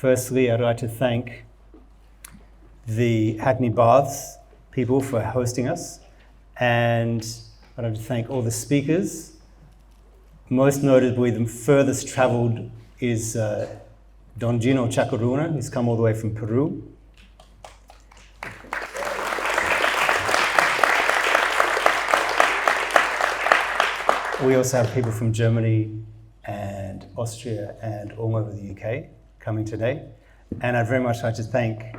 Firstly, I'd like to thank the Hackney Baths people for hosting us, and I'd like to thank all the speakers. Most notably, the furthest traveled is Don Gino Chacoruna, who's come all the way from Peru. We also have people from Germany and Austria and all over the UK coming today. And I'd very much like to thank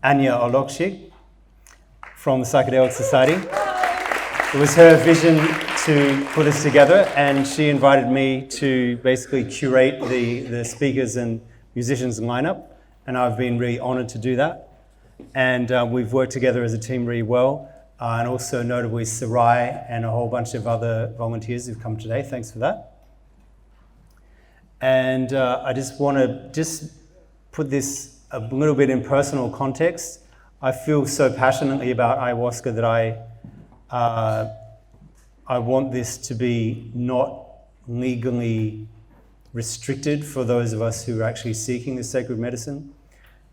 Anya Olokshik from the Psychedelic Society. It was her vision to put us together, and she invited me to basically curate the speakers and musicians lineup, and I've been really honored to do that. And we've worked together as a team really well, and also notably Sarai and a whole bunch of other volunteers who've come today. Thanks for that. And I just want to put this a little bit in personal context. I feel so passionately about ayahuasca that I want this to be not legally restricted for those of us who are actually seeking the sacred medicine.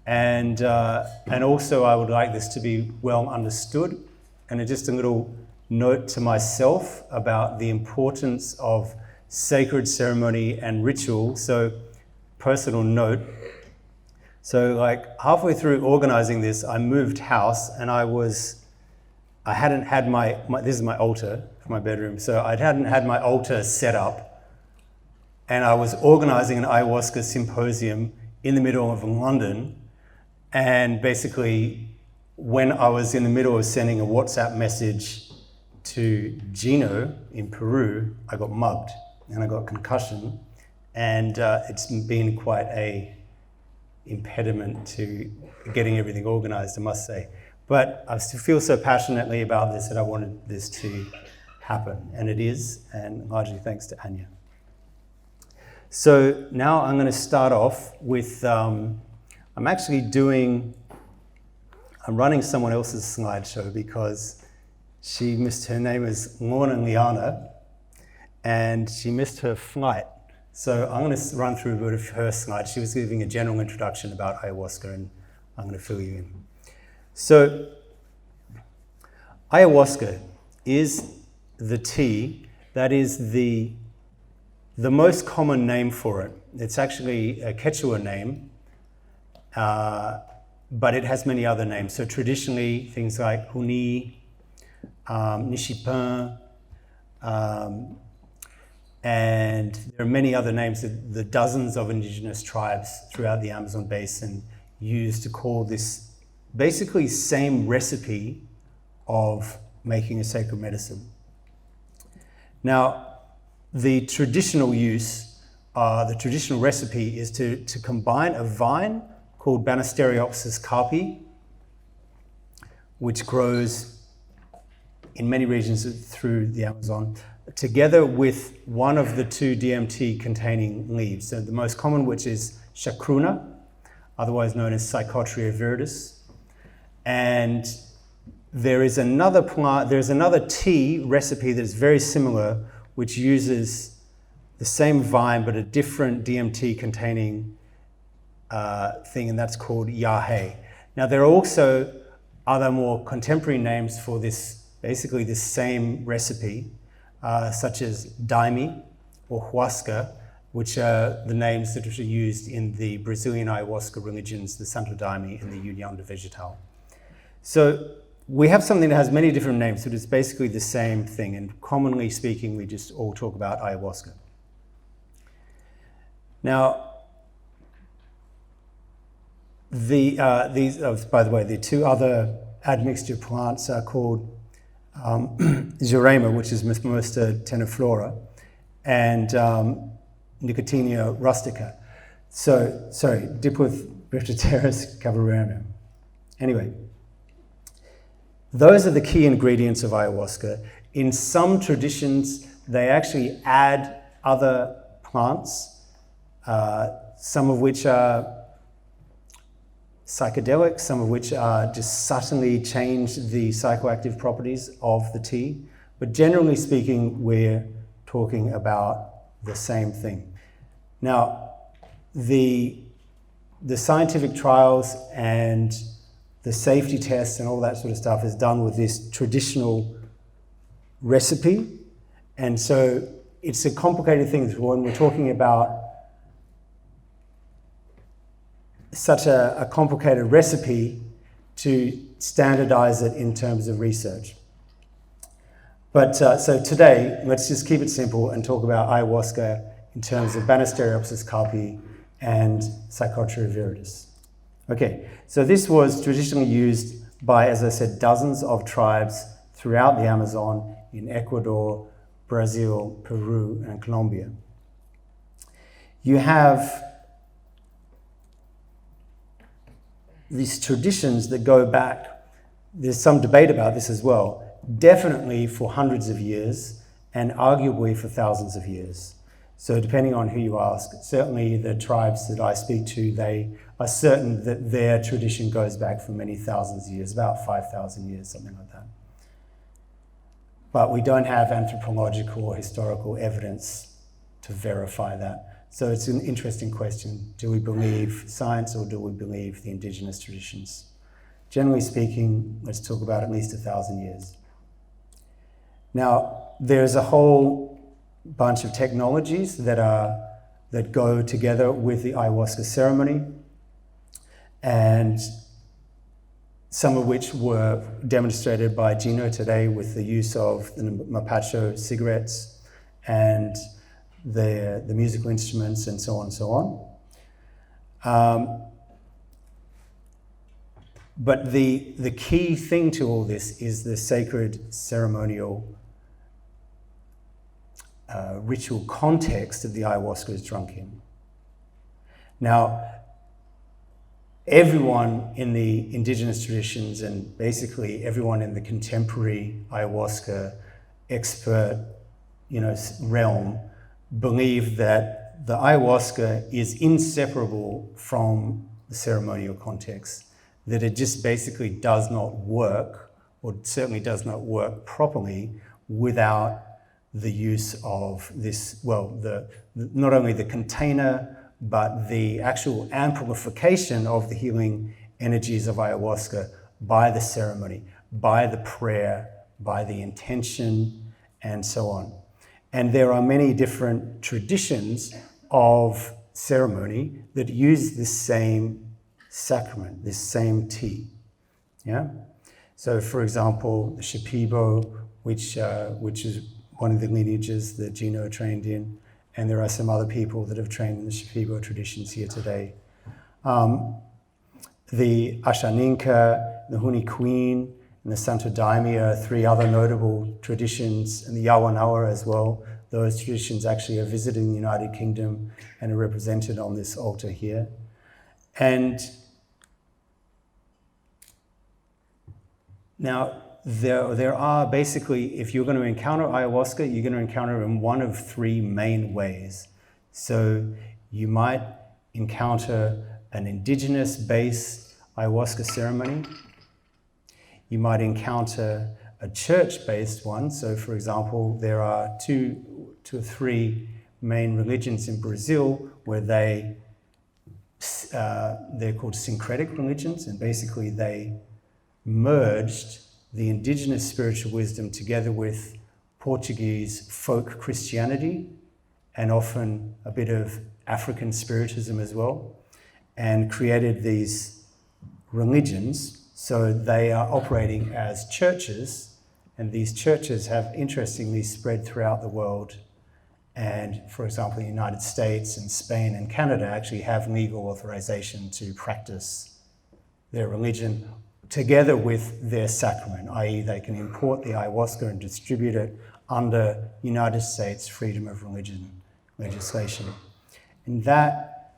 And also I would like this to be well understood. And just a little note to myself about the importance of sacred ceremony and ritual. So, personal note. So like halfway through organizing this, I moved house, and I hadn't had my this is my altar for my bedroom. So I hadn't had my altar set up, and I was organizing an ayahuasca symposium in the middle of London. And basically, when I was in the middle of sending a WhatsApp message to Gino in Peru, I got mugged and I got concussion, and it's been quite a impediment to getting everything organized, I must say. But I still feel so passionately about this that I wanted this to happen, and it is, and largely thanks to Anya. So now I'm going to start off with, I'm running someone else's slideshow because she missed, her name is Lorna Liana, and she missed her flight. So I'm going to run through a bit of her slides. She was giving a general introduction about ayahuasca, and I'm going to fill you in. So ayahuasca is the tea that is the most common name for it. It's actually a Quechua name, but it has many other names. So traditionally, things like Huni, Nishipin, and there are many other names that the dozens of indigenous tribes throughout the Amazon basin use to call this basically same recipe of making a sacred medicine. Now, the traditional use, the traditional recipe is to combine a vine called Banisteriopsis carpi, which grows in many regions through the Amazon, together with one of the two DMT containing leaves. So the most common, which is chacruna, otherwise known as Psychotria viridis. And there is another plant, there's another tea recipe that is very similar, which uses the same vine but a different DMT containing thing, and that's called yahe. Now there are also other more contemporary names for this, basically this same recipe, such as daime or huasca, which are the names that are used in the Brazilian ayahuasca religions, the Santo Daime and the União de Vegetal. So we have something that has many different names, but it's basically the same thing, and commonly speaking, we just all talk about ayahuasca. Now, by the way, the two other admixture plants are called Jurema, which is Mimosa tenuiflora, and Nicotiana rustica. So, sorry, Diplotheris cavarenum. Anyway, those are the key ingredients of ayahuasca. In some traditions, they actually add other plants, some of which are psychedelic, some of which are just subtly change the psychoactive properties of the tea. But generally speaking, we're talking about the same thing. Now, the the scientific trials and the safety tests and all that sort of stuff is done with this traditional recipe. And so it's a complicated thing when we're talking about such a complicated recipe to standardize it in terms of research. But so today, let's just keep it simple and talk about ayahuasca in terms of Banisteriopsis carpi and Psychotria viridis. Okay, so this was traditionally used by, as I said, dozens of tribes throughout the Amazon in Ecuador, Brazil, Peru, and Colombia. You have these traditions that go back, there's some debate about this as well, definitely for hundreds of years and arguably for thousands of years. So depending on who you ask, certainly the tribes that I speak to, they are certain that their tradition goes back for many thousands of years, about 5,000 years, something like that. But we don't have anthropological or historical evidence to verify that. So it's an interesting question. Do we believe science or do we believe the indigenous traditions? Generally speaking, let's talk about at least 1,000 years. Now, there's a whole bunch of technologies that go together with the ayahuasca ceremony, and some of which were demonstrated by Gino today with the use of the Mapacho cigarettes and the musical instruments and so on and so on. But the key thing to all this is the sacred ceremonial ritual context that the ayahuasca is drunk in. Now, everyone in the indigenous traditions and basically everyone in the contemporary ayahuasca expert, realm believe that the ayahuasca is inseparable from the ceremonial context, that it just basically does not work, or certainly does not work properly without the use of this, not only the container, but the actual amplification of the healing energies of ayahuasca by the ceremony, by the prayer, by the intention, and so on. And there are many different traditions of ceremony that use this same sacrament, this same tea. Yeah. So, for example, the Shipibo, which is one of the lineages that Gino trained in, and there are some other people that have trained in the Shipibo traditions here today. The Ashaninka, the Huni Queen, and the Santo Daime are three other notable traditions, and the Yawanawa as well. Those traditions actually are visited in the United Kingdom and are represented on this altar here. And now, there are basically, if you're going to encounter ayahuasca, you're going to encounter it in one of three main ways. So you might encounter an indigenous-based ayahuasca ceremony. You might encounter a church-based one. So, for example, there are two or three main religions in Brazil where they're called syncretic religions, and basically they merged the indigenous spiritual wisdom together with Portuguese folk Christianity and often a bit of African spiritism as well, and created these religions. So they are operating as churches, and these churches have interestingly spread throughout the world. And for example, the United States and Spain and Canada actually have legal authorization to practice their religion together with their sacrament, i.e. they can import the ayahuasca and distribute it under United States freedom of religion legislation. And that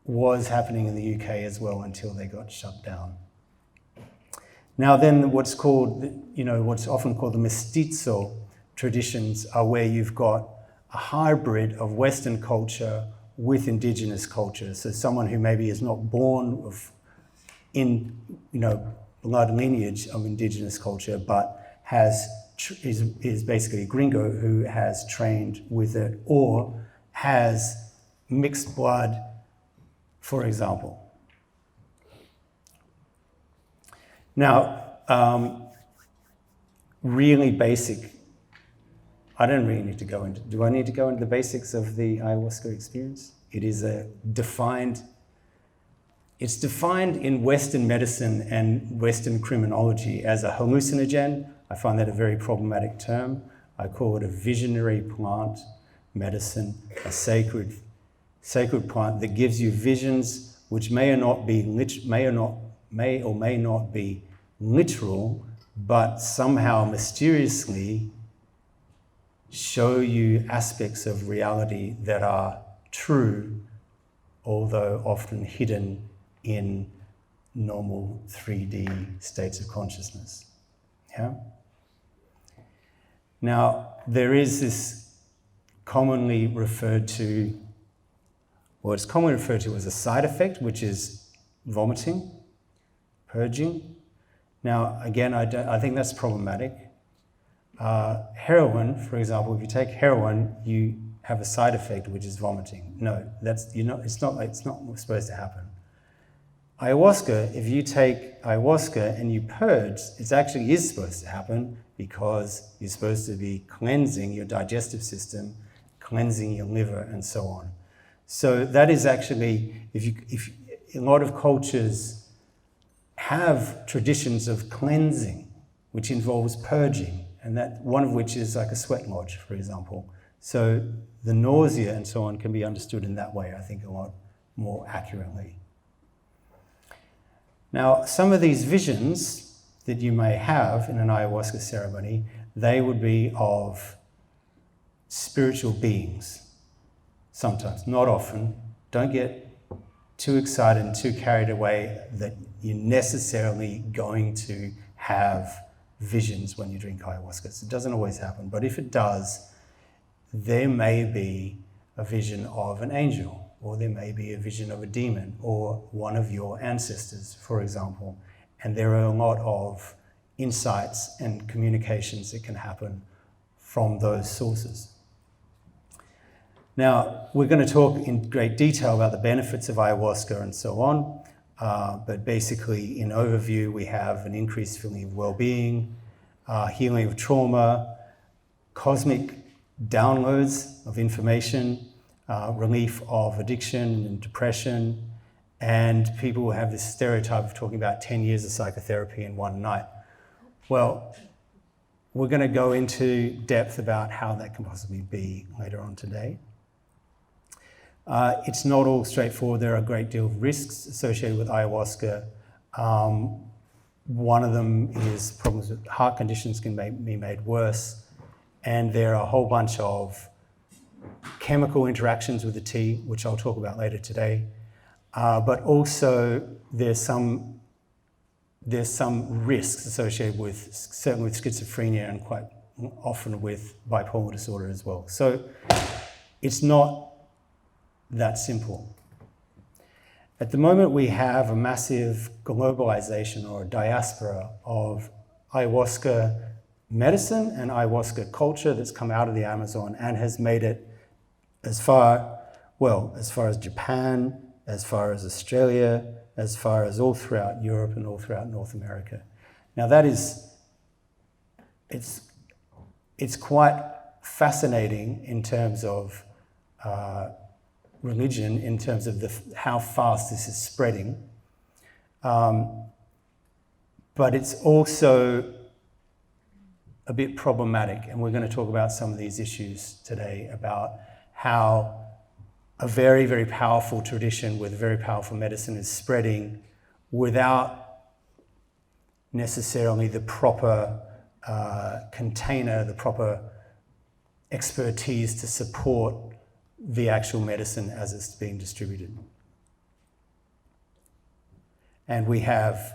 was happening in the UK as well until they got shut down. Now then, what's often called the mestizo traditions are where you've got a hybrid of Western culture with indigenous culture. So someone who maybe is not born in blood lineage of indigenous culture, but is basically a gringo who has trained with it or has mixed blood for example. Now, really basic, I don't really need to go into, do I need to go into the basics of the ayahuasca experience? It is it's defined in Western medicine and Western criminology as a hallucinogen. I find that a very problematic term. I call it a visionary plant medicine, a sacred plant that gives you visions which may or may not be literal, but somehow mysteriously show you aspects of reality that are true, although often hidden in normal 3D states of consciousness. Yeah? Now, there is this commonly referred to, well, it's commonly referred to as a side effect, which is vomiting, purging. Now, again, I think that's problematic. Heroin, for example, if you take heroin, you have a side effect, which is vomiting. No, it's not supposed to happen. Ayahuasca, if you take ayahuasca and you purge, it actually is supposed to happen because you're supposed to be cleansing your digestive system, cleansing your liver, and so on. So that is actually, if a lot of cultures have traditions of cleansing, which involves purging, and that one of which is like a sweat lodge, for example. So the nausea and so on can be understood in that way, I think, a lot more accurately. Now, some of these visions that you may have in an ayahuasca ceremony, they would be of spiritual beings. Sometimes, not often. Don't get too excited and too carried away that you're necessarily going to have visions when you drink ayahuasca. It doesn't always happen, but if it does, there may be a vision of an angel, or there may be a vision of a demon, or one of your ancestors, for example. And there are a lot of insights and communications that can happen from those sources. Now, we're going to talk in great detail about the benefits of ayahuasca and so on, but basically, in overview, we have an increased feeling of well-being, healing of trauma, cosmic downloads of information, relief of addiction and depression, and people will have this stereotype of talking about 10 years of psychotherapy in one night. Well, we're going to go into depth about how that can possibly be later on today. It's not all straightforward. There are a great deal of risks associated with ayahuasca. One of them is problems with heart conditions can be made worse, and there are a whole bunch of chemical interactions with the tea, which I'll talk about later today. But also there's some risks associated with, certainly with schizophrenia and quite often with bipolar disorder as well. So it's not that simple. At the moment, we have a massive globalization or a diaspora of ayahuasca medicine and ayahuasca culture that's come out of the Amazon and has made it as far as Japan, as far as Australia, as far as all throughout Europe and all throughout North America. Now that is, it's quite fascinating in terms of religion, in terms of how fast this is spreading. But it's also a bit problematic, and we're going to talk about some of these issues today about how a very, very powerful tradition with very powerful medicine is spreading without necessarily the proper container, the proper expertise to support the actual medicine as it's being distributed. And we have,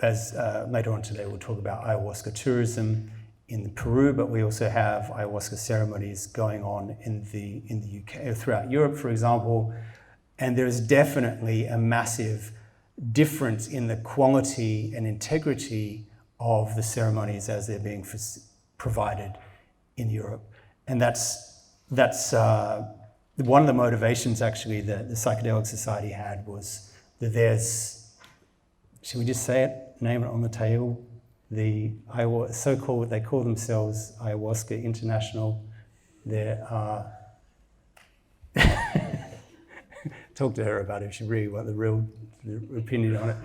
as later on today, we'll talk about ayahuasca tourism in Peru, but we also have ayahuasca ceremonies going on in the UK, throughout Europe, for example. And there is definitely a massive difference in the quality and integrity of the ceremonies as they're being provided in Europe. And that's one of the motivations actually that the Psychedelic Society had was that there's, should we just say it, name it on the table? The so-called, they call themselves Ayahuasca International. There are, talk to her about it if she really wants the real opinion on it.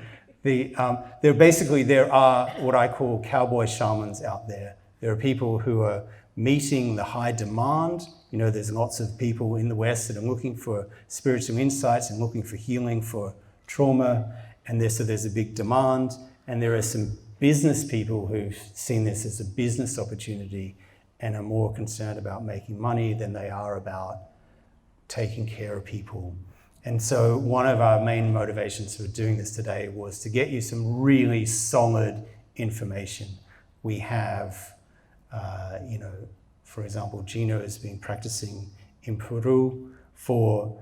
There are what I call cowboy shamans out there. There are people who are meeting the high demand. You know, there's lots of people in the West that are looking for spiritual insights and looking for healing for trauma, and so there's a big demand. And there are some business people who've seen this as a business opportunity and are more concerned about making money than they are about taking care of people. And so one of our main motivations for doing this today was to get you some really solid information. We have, for example, Gino has been practicing in Peru for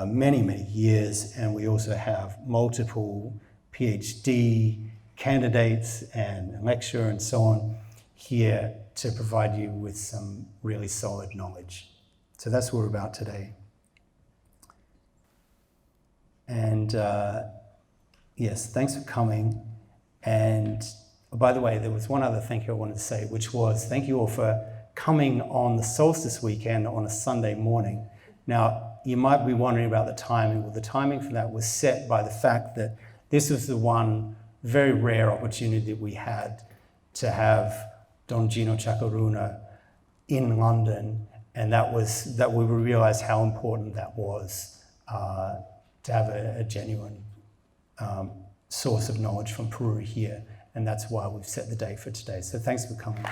many, many years, and we also have multiple PhD candidates and lecturer and so on here to provide you with some really solid knowledge. So that's what we're about today. And yes, thanks for coming. And by the way, there was one other thank you I wanted to say, which was thank you all for coming on the solstice weekend on a Sunday morning. Now, you might be wondering about the timing. Well, the timing for that was set by the fact that this was the one very rare opportunity that we had to have Don Gino Chakaruna in London, and that we realized how important that was to have a genuine source of knowledge from Peru here, and that's why we've set the date for today. So thanks for coming.